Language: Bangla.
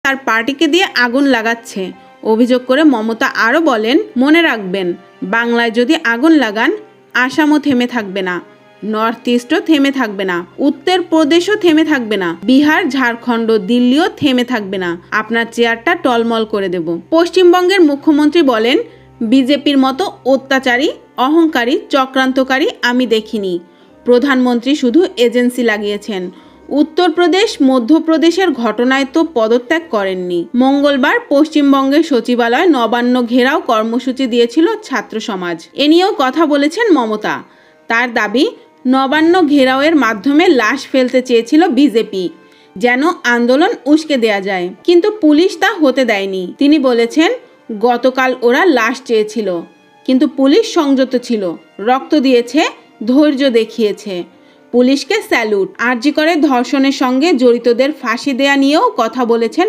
তার পার্টিকে দিয়ে আগুন লাগাচ্ছে অভিযোগ করে মমতা আরও বলেন, মনে রাখবেন, বাংলায় যদি আগুন লাগান আসামও থেমে থাকবে না, নর্থ ইস্টও থেমে থাকবে না, উত্তর প্রদেশও থেমে থাকবে না, বিহার, ঝাড়খণ্ড, দিল্লিও থেমে থাকবে না, আপনার চেয়ারটা টলমল করে দেব। পশ্চিমবঙ্গের মুখ্যমন্ত্রী বলেন, বিজেপির মতো অত্যাচারী, অহংকারী, চক্রান্তকারী আমি দেখিনি। প্রধানমন্ত্রী শুধু এজেন্সি লাগিয়েছেন। উত্তরপ্রদেশ, মধ্যপ্রদেশের ঘটনায় তো পদত্যাগ করেননি। মঙ্গলবার পশ্চিমবঙ্গের সচিবালয় নবান্ন ঘেরাও কর্মসূচি দিয়েছিল ছাত্র সমাজ। এ নিয়েও কথা বলেছেন মমতা। তার দাবি, নবান্ন ঘেরাওয়ের মাধ্যমে লাশ ফেলতে চেয়েছিল বিজেপি, যেন আন্দোলন উস্কে দেয়া যায়, কিন্তু পুলিশ তা হতে দেয়নি। তিনি বলেছেন, গতকাল ওরা লাশ চেয়েছিল, কিন্তু পুলিশ সংযত ছিল, রক্ত দিয়েছে, ধৈর্য দেখিয়েছে। পুলিশকে স্যালুট। আরজি করে ধর্ষণের সঙ্গে জড়িতদের ফাঁসি দেয়া নিয়েও কথা বলেছেন